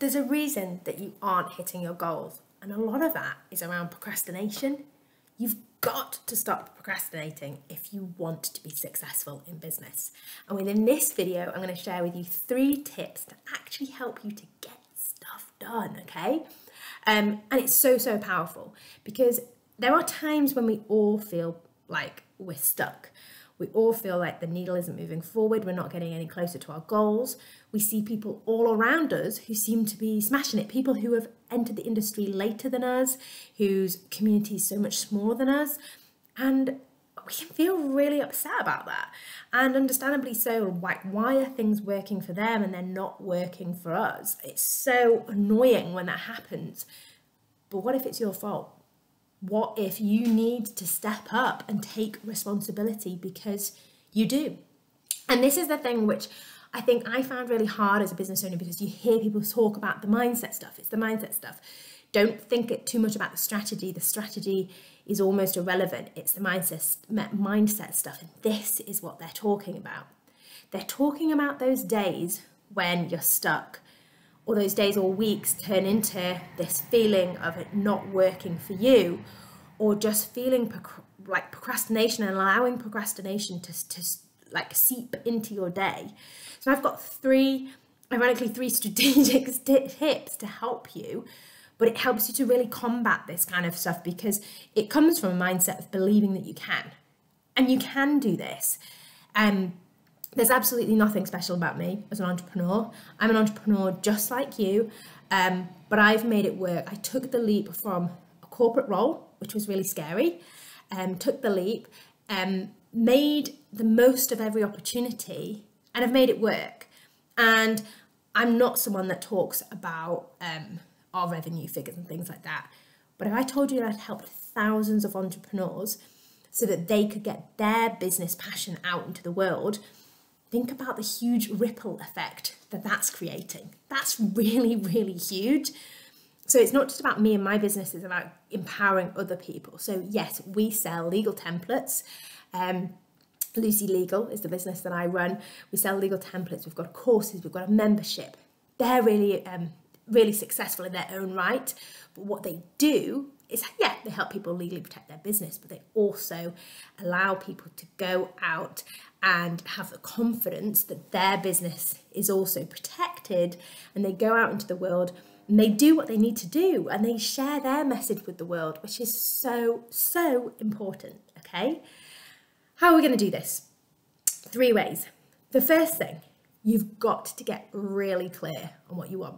there's a reason that you aren't hitting your goals. And a lot of that is around procrastination. You've got to stop procrastinating if you want to be successful in business. And within this video, I'm going to share with you 3 tips to actually help you to get stuff done, okay? And it's so powerful, because there are times when we all feel like we're stuck. We all feel like the needle isn't moving forward. We're not getting any closer to our goals. We see people all around us who seem to be smashing it. People who have entered the industry later than us, whose community is so much smaller than us. And we can feel really upset about that. And understandably so. Why are things working for them and they're not working for us? It's so annoying when that happens. But what if it's your fault? What if you need to step up and take responsibility, because you do? And this is the thing which I think I found really hard as a business owner, because you hear people talk about the mindset stuff. It's the mindset stuff. Don't think it too much about the strategy. The strategy is almost irrelevant. It's the mindset stuff. And this is what they're talking about. They're talking about those days when you're stuck, or those days or weeks turn into this feeling of it not working for you, or just feeling like procrastination and allowing procrastination to like seep into your day. So I've got ironically three strategic tips to help you, but it helps you to really combat this kind of stuff, because it comes from a mindset of believing that you can, and you can do this. There's absolutely nothing special about me as an entrepreneur. I'm an entrepreneur just like you, but I've made it work. I took the leap from a corporate role, which was really scary, took the leap, made the most of every opportunity, and I've made it work. And I'm not someone that talks about our revenue figures and things like that. But if I told you that I'd helped thousands of entrepreneurs so that they could get their business passion out into the world, think about the huge ripple effect that that's creating. That's really luge. So it's not just about me and my business, it's about empowering other people. So yes, we sell legal templates. Lucy Legal is the business that I run. We sell legal templates. We've got courses, we've got a membership. They're really successful in their own right. But what they do is, yeah, they help people legally protect their business, but they also allow people to go out and have the confidence that their business is also protected, and they go out into the world and they do what they need to do, and they share their message with the world, which is so important, okay? How are we going to do this? 3 ways. The first thing, you've got to get really clear on what you want.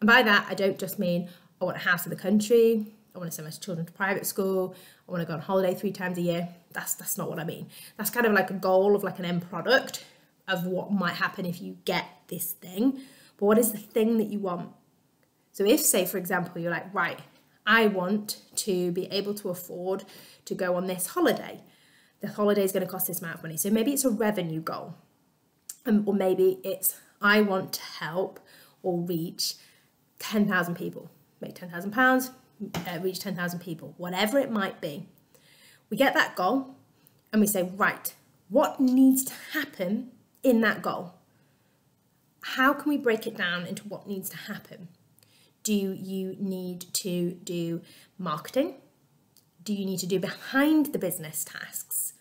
And by that, I don't just mean I want a house in the country, I want to send my children to private school, I want to go on holiday 3 times a year. That's not what I mean. That's kind of like a goal of like an end product of what might happen if you get this thing. But what is the thing that you want? So if, say, for example, you're like, right, I want to be able to afford to go on this holiday. The holiday is going to cost this amount of money. So maybe it's a revenue goal. Or maybe it's, I want to help or reach 10,000 people. Make £10,000, reach 10,000 people, whatever it might be. We get that goal and we say, right, what needs to happen in that goal? How can we break it down into what needs to happen? Do you need to do marketing? Do you need to do behind the business tasks?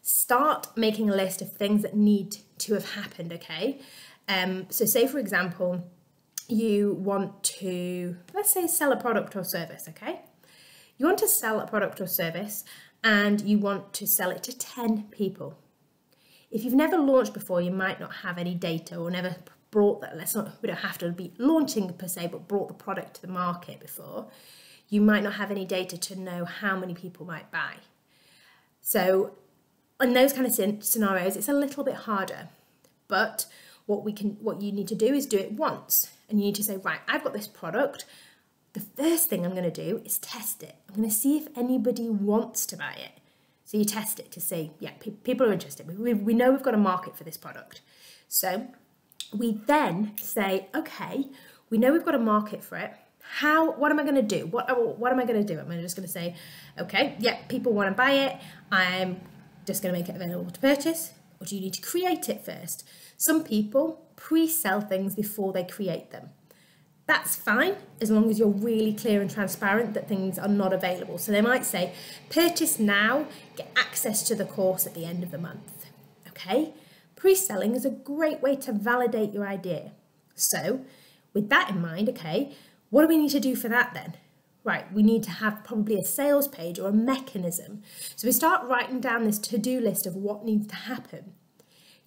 Start making a list of things that need to have happened, okay? So say, for example, you want to, let's say, sell a product or service, okay? You want to sell a product or service and you want to sell it to 10 people. If you've never launched before, you might not have any data, or never brought that, we don't have to be launching per se, but brought the product to the market before. You might not have any data to know how many people might buy. So in those kind of scenarios, it's a little bit harder. But what you need to do is do it once. And you need to say, right, I've got this product. The first thing I'm going to do is test it. I'm going to see if anybody wants to buy it. So you test it to see, yeah, people are interested. We know we've got a market for this product. So we then say, okay, we know we've got a market for it. What am I going to do? What am I going to do? Am I just going to say, okay, yeah, people want to buy it. I'm just going to make it available to purchase. Or do you need to create it first? Some people pre-sell things before they create them. That's fine, as long as you're really clear and transparent that things are not available. So they might say, purchase now, get access to the course at the end of the month. Okay? Pre-selling is a great way to validate your idea. So with that in mind, okay, what do we need to do for that then? Right, we need to have probably a sales page or a mechanism. So we start writing down this to-do list of what needs to happen.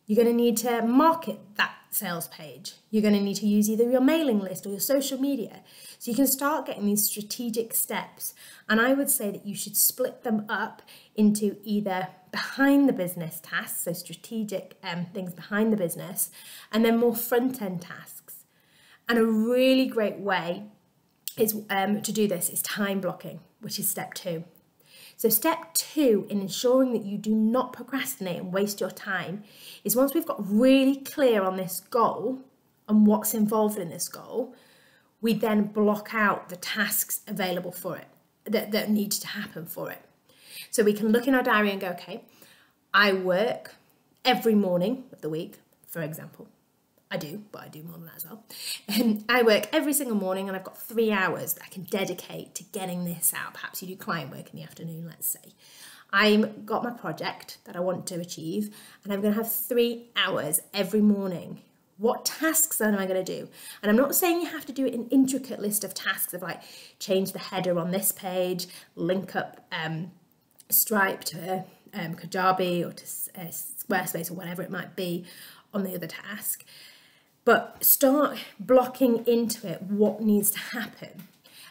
You're going to need to market that sales page. You're going to need to use either your mailing list or your social media. So you can start getting these strategic steps. And I would say that you should split them up into either behind the business tasks, so strategic things behind the business, and then more front-end tasks. And a really great way is to do this is time blocking, which is step 2. So step 2 in ensuring that you do not procrastinate and waste your time is, once we've got really clear on this goal and what's involved in this goal, we then block out the tasks available for it that need to happen for it. So we can look in our diary and go, okay, I work every morning of the week, for example. I do, but I do more than that as well. I work every single morning and I've got 3 hours that I can dedicate to getting this out. Perhaps you do client work in the afternoon, let's say. I've got my project that I want to achieve and I'm going to have 3 hours every morning. What tasks then am I going to do? And I'm not saying you have to do an intricate list of tasks of like change the header on this page, link up Stripe to Kajabi or to Squarespace or whatever it might be on the other task. But start blocking into it what needs to happen.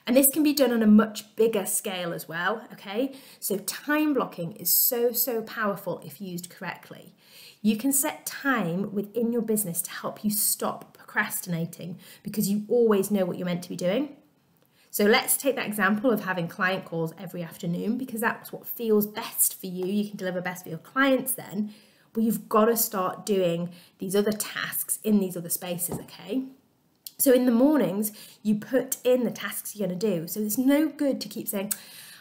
And this can be done on a much bigger scale as well, okay? So time blocking is so powerful if used correctly. You can set time within your business to help you stop procrastinating because you always know what you're meant to be doing. So let's take that example of having client calls every afternoon, because that's what feels best for you. You can deliver best for your clients then. But you've got to start doing these other tasks in these other spaces, okay? So in the mornings, you put in the tasks you're going to do. So it's no good to keep saying,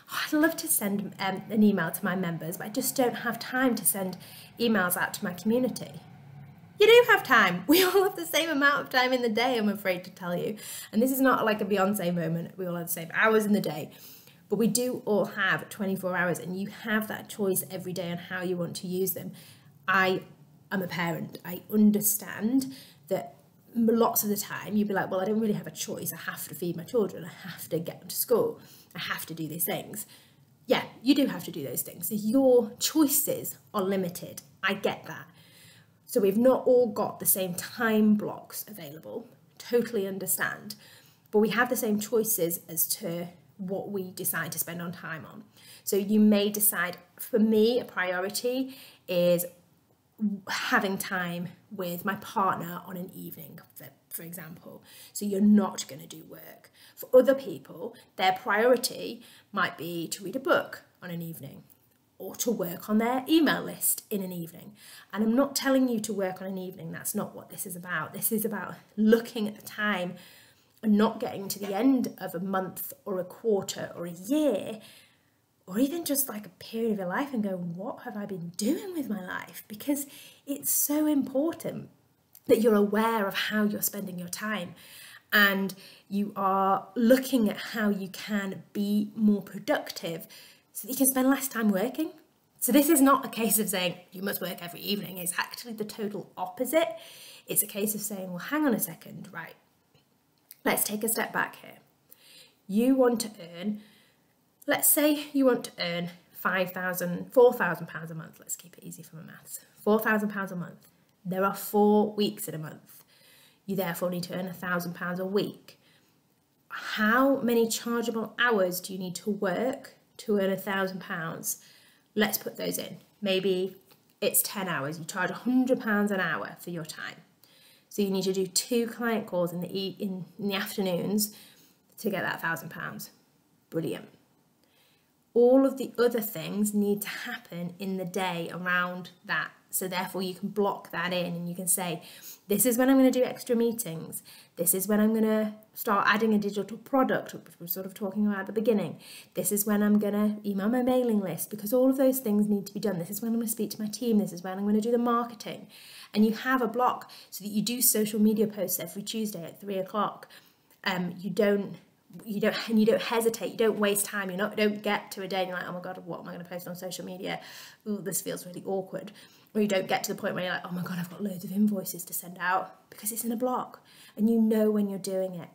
oh, I'd love to send an email to my members, but I just don't have time to send emails out to my community. You do have time. We all have the same amount of time in the day, I'm afraid to tell you. And this is not like a Beyonce moment. We all have the same hours in the day. But we do all have 24 hours, and you have that choice every day on how you want to use them. I am a parent. I understand that lots of the time you'd be like, well, I don't really have a choice. I have to feed my children. I have to get them to school. I have to do these things. Yeah, you do have to do those things. So your choices are limited. I get that. So we've not all got the same time blocks available. Totally understand. But we have the same choices as to what we decide to spend on time on. So you may decide, for me, a priority is having time with my partner on an evening, for example. So you're not going to do work. For other people, their priority might be to read a book on an evening or to work on their email list in an evening. And I'm not telling you to work on an evening. That's not what this is about. This is about looking at the time and not getting to the end of a month or a quarter or a year, or even just like a period of your life and go, what have I been doing with my life? Because it's so important that you're aware of how you're spending your time and you are looking at how you can be more productive so that you can spend less time working. So this is not a case of saying you must work every evening. It's actually the total opposite. It's a case of saying, well, hang on a second, right? Let's take a step back here. You want to earn, let's say you want to earn £4,000 a month. Let's keep it easy for my maths. £4,000 a month. There are 4 weeks in a month. You therefore need to earn £1,000 a week. How many chargeable hours do you need to work to earn £1,000? Let's put those in. Maybe it's 10 hours. You charge £100 an hour for your time. So you need to do 2 client calls in the afternoons to get that £1,000. Brilliant. All of the other things need to happen in the day around that. So therefore you can block that in and you can say, this is when I'm going to do extra meetings. This is when I'm going to start adding a digital product, which we were sort of talking about at the beginning. This is when I'm going to email my mailing list, because all of those things need to be done. This is when I'm going to speak to my team. This is when I'm going to do the marketing. And you have a block so that you do social media posts every Tuesday at 3 o'clock. You don't hesitate, you don't waste time, you don't get to a day and you're like, oh my God, what am I going to post on social media? Ooh, this feels really awkward. Or you don't get to the point where you're like, oh my God, I've got loads of invoices to send out, because it's in a block and you know when you're doing it.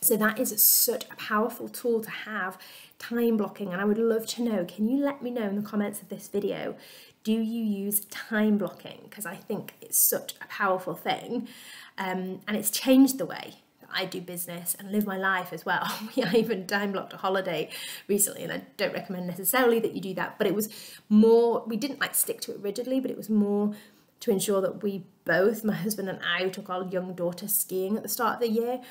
So that is such a powerful tool to have, time blocking. And I would love to know, can you let me know in the comments of this video, do you use time blocking? Because I think it's such a powerful thing, and it's changed the way that I do business and live my life as well. I even time blocked a holiday recently, and I don't recommend necessarily that you do that, but it was more, we didn't like stick to it rigidly, but it was more to ensure that we both, my husband and I, took our young daughter skiing at the start of the year,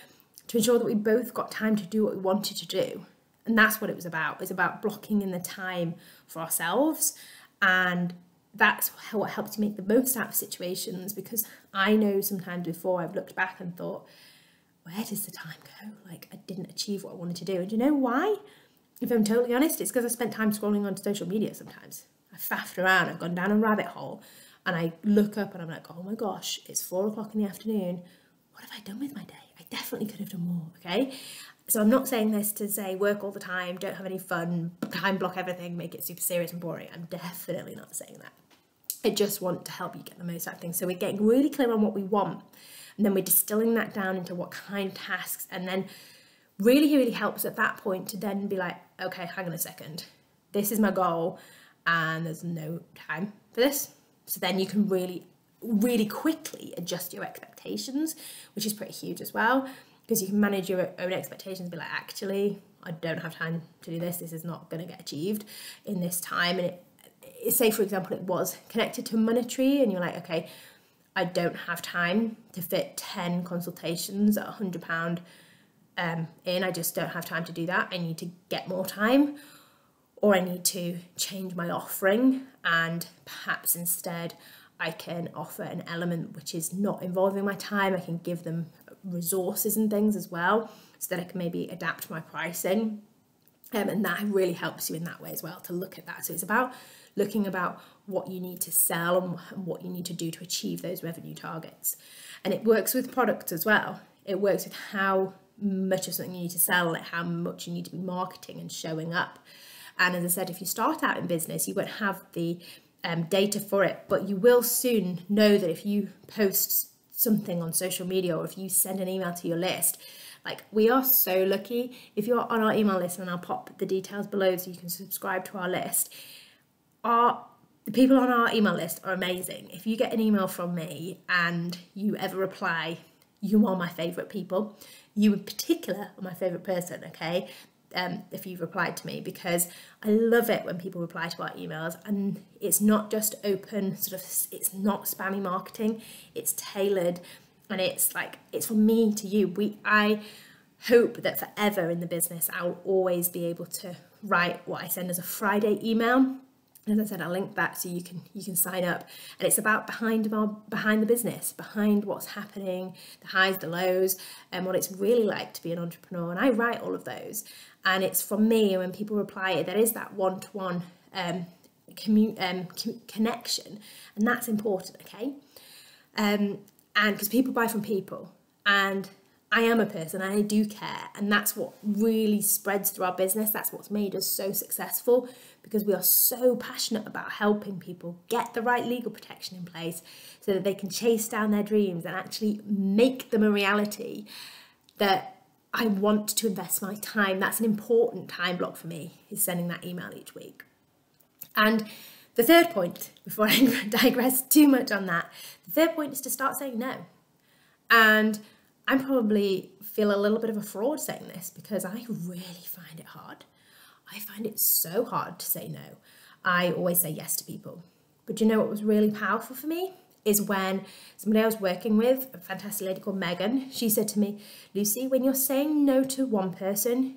to ensure that we both got time to do what we wanted to do. And that's what it was about. It was about blocking in the time for ourselves. And that's what helps you make the most out of situations, because I know sometimes before I've looked back and thought, where does the time go? Like, I didn't achieve what I wanted to do. And do you know why? If I'm totally honest, it's because I spent time scrolling on social media sometimes. I faffed around, I've gone down a rabbit hole, and I look up and I'm like, oh my gosh, it's 4 o'clock in the afternoon. What have I done with my day? I definitely could have done more, okay? So I'm not saying this to say work all the time, don't have any fun, time block everything, make it super serious and boring. I'm definitely not saying that. I just want to help you get the most out of things. So we're getting really clear on what we want, and then we're distilling that down into what kind of tasks, and then really helps at that point to then be like, okay, hang on a second, this is my goal and there's no time for this. So then you can really quickly adjust your expectations, which is pretty huge as well, because you can manage your own expectations and be like, actually, I don't have time to do this. This is not going to get achieved in this time. And say, for example, it was connected to monetary and you're like, okay, I don't have time to fit 10 consultations at £100 in. I just don't have time to do that. I need to get more time, or I need to change my offering, and perhaps instead I can offer an element which is not involving my time. I can give them resources and things as well, so that I can maybe adapt my pricing. And that really helps you in that way as well, to look at that. So it's about looking about what you need to sell and what you need to do to achieve those revenue targets. And it works with products as well. It works with how much of something you need to sell, like how much you need to be marketing and showing up. And as I said, if you start out in business, you won't have the data for it, but you will soon know that if you post something on social media, or if you send an email to your list, like, we are so lucky. If you're on our email list, and I'll pop the details below so you can subscribe to our list, the people on our email list are amazing. If you get an email from me and you ever reply, you are my favourite people. You in particular are my favourite person, okay? If you've replied to me, because I love it when people reply to our emails, and it's not just open, it's not spammy marketing, it's tailored, and it's like, it's from me to you. I hope that forever in the business, I'll always be able to write what I send as a Friday email. As I said, I'll link that so you can sign up. And it's about behind the business, behind what's happening, the highs, the lows, and what it's really like to be an entrepreneur. And I write all of those. And it's from me, and when people reply, there is that one-to-one connection. And that's important, okay? And because people buy from people. And I am a person, and I do care, and that's what really spreads through our business. That's what's made us so successful, because we are so passionate about helping people get the right legal protection in place so that they can chase down their dreams and actually make them a reality. That I want to invest my time. That's an important time block for me, is sending that email each week. And the third point, before I digress too much on that, the third point is to start saying no. And I probably feel a little bit of a fraud saying this, because I really find it hard. I find it so hard to say no. I always say yes to people. But you know what was really powerful for me is when somebody I was working with, a fantastic lady called Megan, she said to me, Lucy, when you're saying no to one person,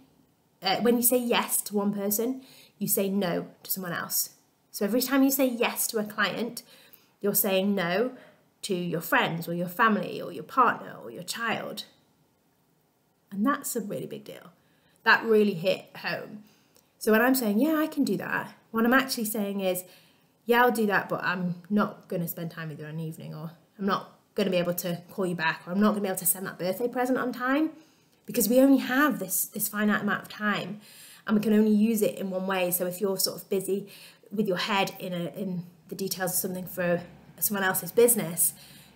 when you say yes to one person, you say no to someone else. So every time you say yes to a client, you're saying no to your friends or your family or your partner or your child. And that's a really big deal. That really hit home. So when I'm saying, yeah, I can do that, what I'm actually saying is, yeah, I'll do that, but I'm not going to spend time with you in an evening, or I'm not going to be able to call you back, or I'm not going to be able to send that birthday present on time. because we only have this finite amount of time, and we can only use it in one way. So if you're sort of busy with your head in the details of something for someone else's business,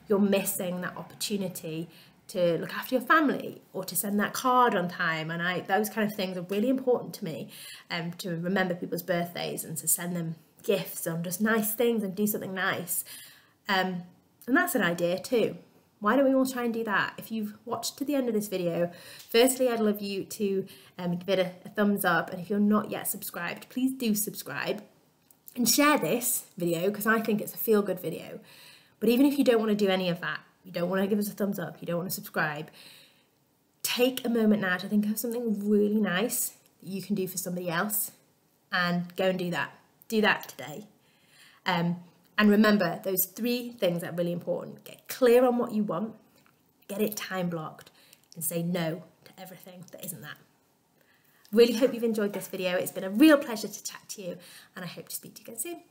you're missing that opportunity to look after your family or to send that card on time. And those kind of things are really important to me, to remember people's birthdays and to send them gifts on just nice things and do something nice. And that's an idea too. Why don't we all try and do that? If you've watched to the end of this video, firstly, I'd love you to give it a thumbs up. And if you're not yet subscribed, please do subscribe and share this video, because I think it's a feel-good video. But even if you don't want to do any of that, you don't want to give us a thumbs up, you don't want to subscribe, take a moment now to think of something really nice that you can do for somebody else and go and do that. Do that today. And remember, those 3 things that are really important. Get clear on what you want, get it time blocked, and say no to everything that isn't that. Really hope you've enjoyed this video. It's been a real pleasure to chat to you, and I hope to speak to you again soon.